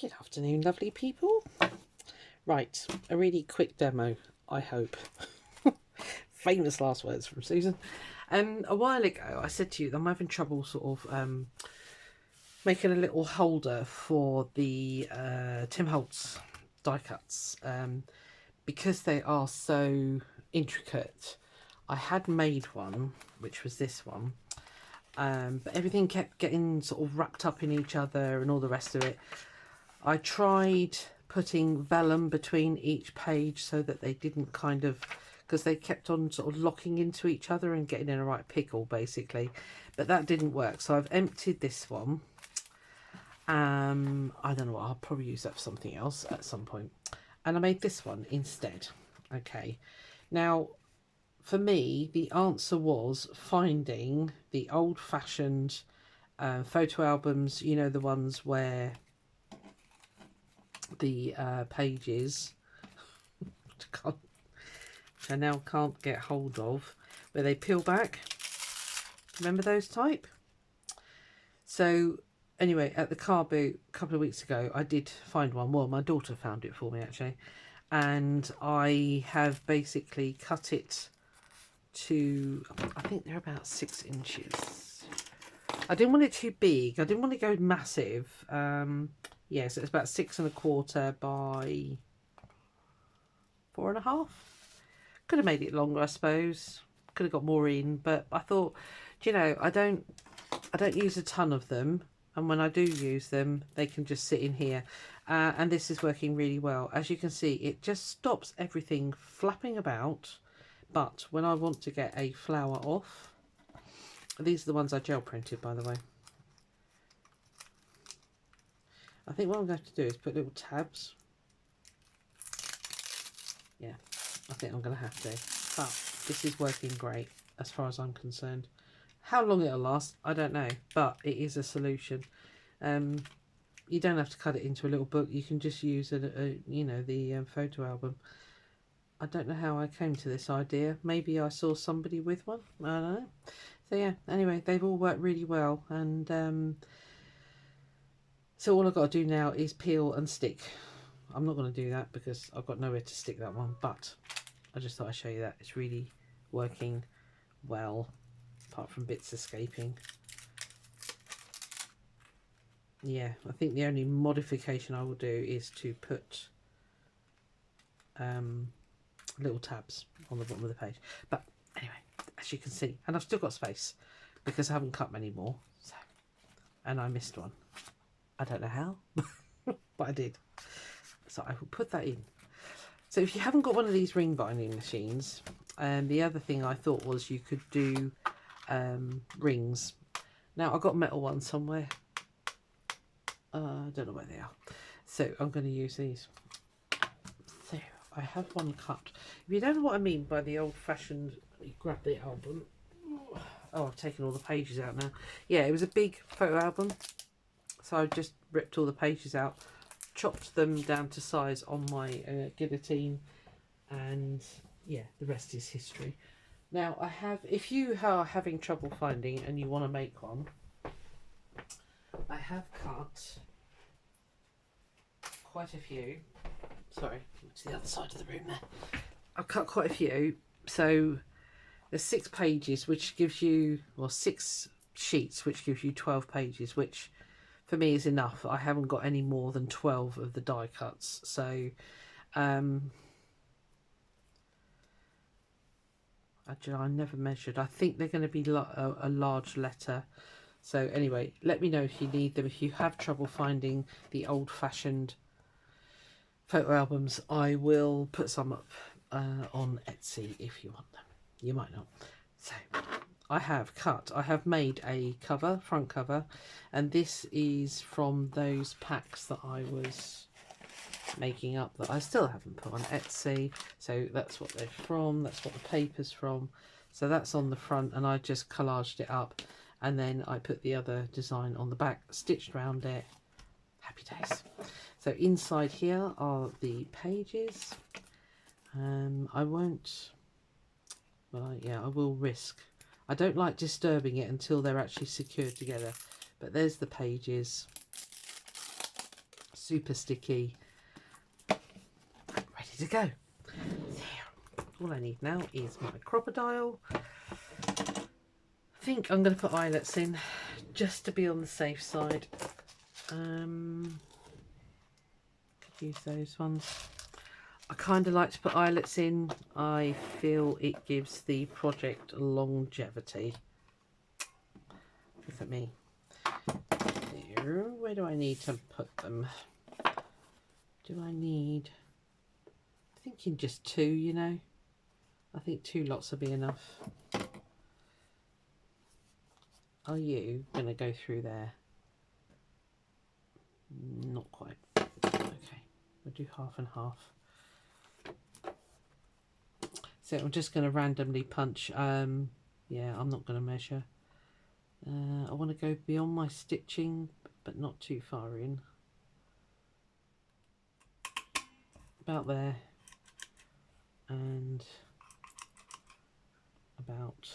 Good afternoon, lovely people. Right, a really quick demo, I hope. Famous last words from Susan. A while ago, I said to you that I'm having trouble sort of making a little holder for the Tim Holtz die cuts because they are so intricate. I had made one, which was this one, but everything kept getting sort of wrapped up in each other and all the rest of it. I tried putting vellum between each page so that they didn't kind of, because they kept on sort of locking into each other and getting in a right pickle basically, but that didn't work. So I've emptied this one. I don't know what, I'll probably use that for something else at some point, and I made this one instead. Okay, now for me the answer was finding the old-fashioned photo albums, you know, the ones where the pages which I now can't get hold of, where they peel back. Remember those type? So anyway, at the car boot a couple of weeks ago, I did find one. Well, my daughter found it for me actually, and I have basically cut it to, I think they're about 6 inches. I didn't want it too big. I didn't want to go massive. Yeah, so it's about 6 1/4 by 4 1/2. Could have made it longer, I suppose. Could have got more in, but I thought, do you know, I don't use a ton of them, and when I do use them, they can just sit in here. And this is working really well. As you can see, it just stops everything flapping about. But when I want to get a flower off, these are the ones I gel printed, by the way. I think what I'm going to have to do is put little tabs. Yeah, I think I'm going to have to. But this is working great as far as I'm concerned. How long it'll last, I don't know, but it is a solution. You don't have to cut it into a little book. You can just use you know, the photo album. I don't know how I came to this idea. Maybe I saw somebody with one. I don't know. So yeah, anyway, they've all worked really well, and so all I've got to do now is peel and stick. I'm not going to do that because I've got nowhere to stick that one, but I just thought I'd show you that. It's really working well, apart from bits escaping. Yeah, I think the only modification I will do is to put little tabs on the bottom of the page. But anyway, as you can see, and I've still got space because I haven't cut many more. So, and I missed one. I don't know how, but I did. So I will put that in. So if you haven't got one of these ring binding machines, the other thing I thought was you could do rings. Now I've got metal ones somewhere. I don't know where they are. So I'm going to use these. So I have one cut. If you don't know what I mean by the old-fashioned, you grab the album. Oh, I've taken all the pages out now. Yeah, it was a big photo album. So I just ripped all the pages out, chopped them down to size on my guillotine, and yeah, the rest is history. Now I have, if you are having trouble finding and you want to make one, I have cut quite a few. Sorry, to the other side of the room there. I've cut quite a few. So there's 6 pages, which gives you, well, 6 sheets, which gives you 12 pages, which for me is enough. I haven't got any more than 12 of the die cuts. So I never measured. I think they're going to be a large letter. So anyway, let me know if you need them. If you have trouble finding the old-fashioned photo albums, I will put some up on Etsy if you want them. You might not. So I have made a cover, front cover, and this is from those packs that I was making up that I still haven't put on Etsy. So that's what they're from, that's what the paper's from. So that's on the front, and I just collaged it up, and then I put the other design on the back, stitched around it. Happy days. So inside here are the pages. I won't, well, yeah, I will risk. I don't like disturbing it until they're actually secured together. But there's the pages. super sticky, ready to go. There. All I need now is my crocodile. I think I'm going to put eyelets in just to be on the safe side. Could use those ones. I kind of like to put eyelets in. I feel it gives the project longevity. Look at me. There. Where do I need to put them? Do I need... I'm thinking just 2, you know. I think 2 lots will be enough. Are you going to go through there? Not quite. Okay, we'll do half and half. So I'm just going to randomly punch. Yeah, I'm not going to measure. I want to go beyond my stitching, but not too far in. About there. And about...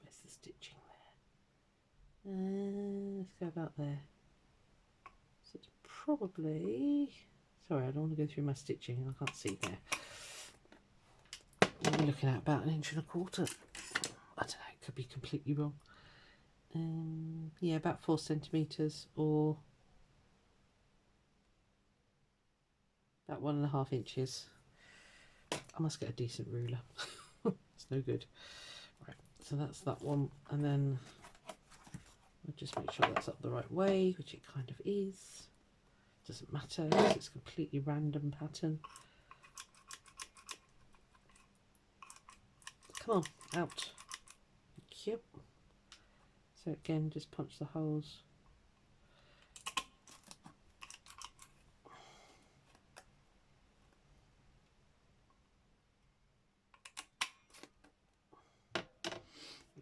where's the stitching there? Let's go about there. So it's probably... sorry, I don't want to go through my stitching. I can't see there. I'm looking at about 1.25 inches. I don't know, it could be completely wrong. Yeah, about 4 centimetres or about 1.5 inches. I must get a decent ruler. It's no good. Right, so that's that one, and then I'll just make sure that's up the right way, which it kind of is. Doesn't matter, it's a completely random pattern. Come on, out. Thank you. So again, just punch the holes.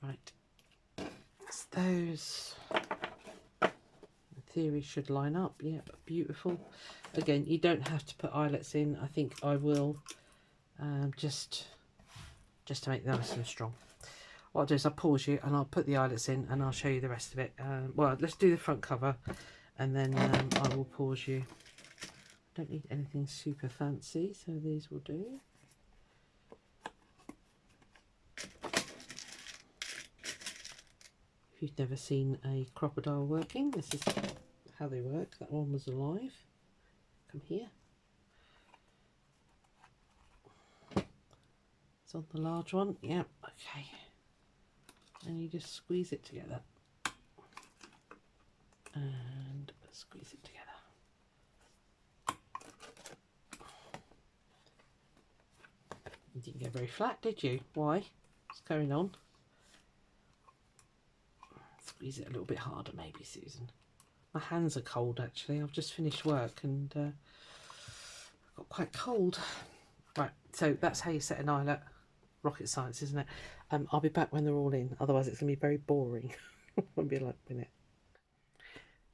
Right, so those in theory should line up. Yep, beautiful. Again, you don't have to put eyelets in. I think I will just to make them nice and strong. What I'll do is I'll pause you and I'll put the eyelets in and I'll show you the rest of it. Well, let's do the front cover and then I will pause you. Don't need anything super fancy, so these will do. If you've never seen a crocodile working, this is how they work. That one was alive. Come here. It's on the large one. Yep, okay. And you just squeeze it together. And squeeze it together. You didn't get very flat, did you? Why? What's going on? Squeeze it a little bit harder maybe, Susan. My hands are cold actually. I've just finished work and I got quite cold. Right, so that's how you set an eyelet. Rocket science, isn't it? I'll be back when they're all in, otherwise it's going to be very boring. Won't be like a minute.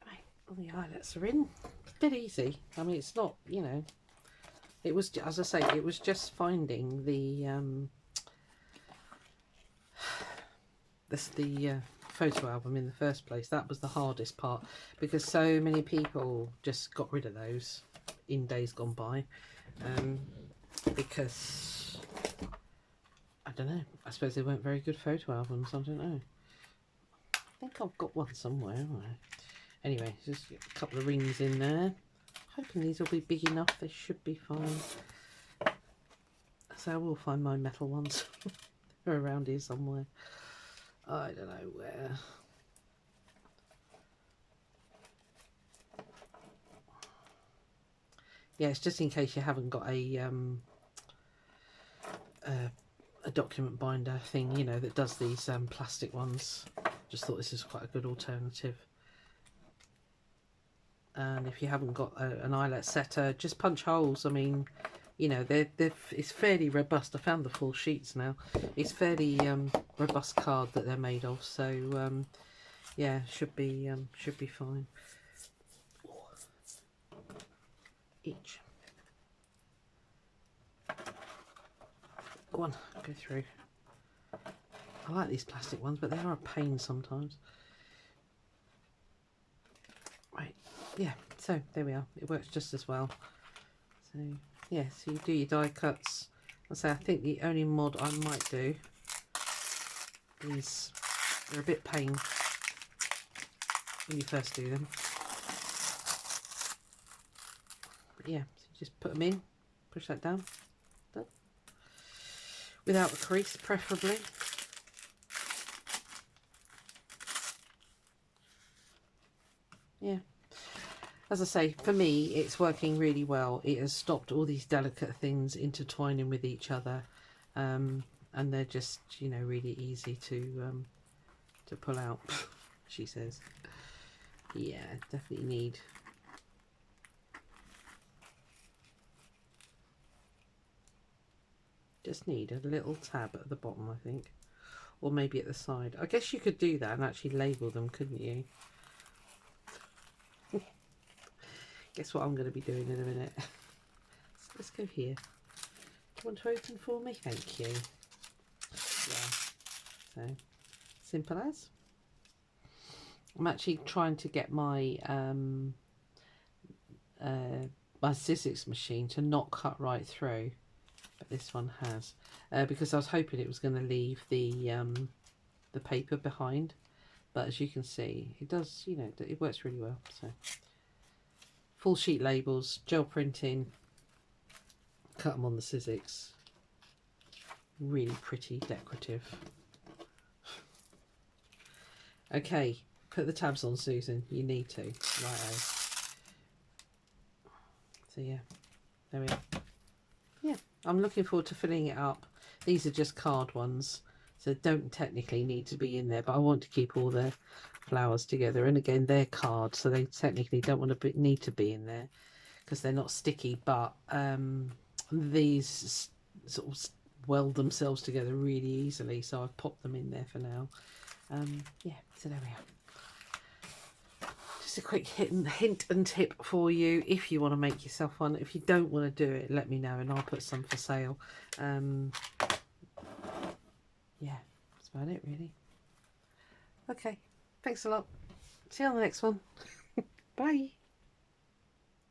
Right, all the eyelets are in. It's dead easy. I mean, it's not, you know, it was, as I say, it was just finding the photo album in the first place. That was the hardest part, because so many people just got rid of those in days gone by, because I don't know, I suppose they weren't very good photo albums. I don't know. I think I've got one somewhere, haven't I? Anyway, just get a couple of rings in there. Hoping these will be big enough. They should be fine. So I will find my metal ones. They're around here somewhere. I don't know where. Yeah, it's just in case you haven't got a document binder thing, you know, that does these plastic ones. Just thought this is quite a good alternative. And if you haven't got an eyelet setter, just punch holes. I mean, you know, it's fairly robust. I found the full sheets now. It's fairly robust card that they're made of, so yeah, should be fine. Each. Go on, go through. I like these plastic ones, but they are a pain sometimes. yeah, so there we are. It works just as well. So yeah, so you do your die cuts. I say I think the only mod I might do, these, they're a bit pain when you first do them. But yeah, so you just put them in, push that down, done. Without a crease, preferably. Yeah. As I say, for me, it's working really well. It has stopped all these delicate things intertwining with each other, and they're just, you know, really easy to pull out. She says, "Yeah, definitely need." Just need a little tab at the bottom, I think, or maybe at the side. I guess you could do that and actually label them, couldn't you? Guess what I'm going to be doing in a minute. So let's go here. Do you want to open for me? Thank you. Yeah. So simple as. I'm actually trying to get my my Sizzix machine to not cut right through, but this one has, because I was hoping it was going to leave the paper behind, but as you can see, it does. You know, it works really well. So. Full sheet labels, gel printing, cut them on the Sizzix. Really pretty, decorative. Okay, put the tabs on, Susan. You need to. Righto. So yeah, there we are. Yeah, I'm looking forward to filling it up. These are just card ones, so don't technically need to be in there, but I want to keep all the flowers together. And again, they're cards, so they technically don't want to need to be in there because they're not sticky, but these sort of weld themselves together really easily, so I've popped them in there for now. Yeah, so there we are. Just a quick hint and tip for you if you want to make yourself one. If you don't want to do it, let me know and I'll put some for sale. Yeah, that's about it really. Okay, thanks a lot. See you on the next one. Bye.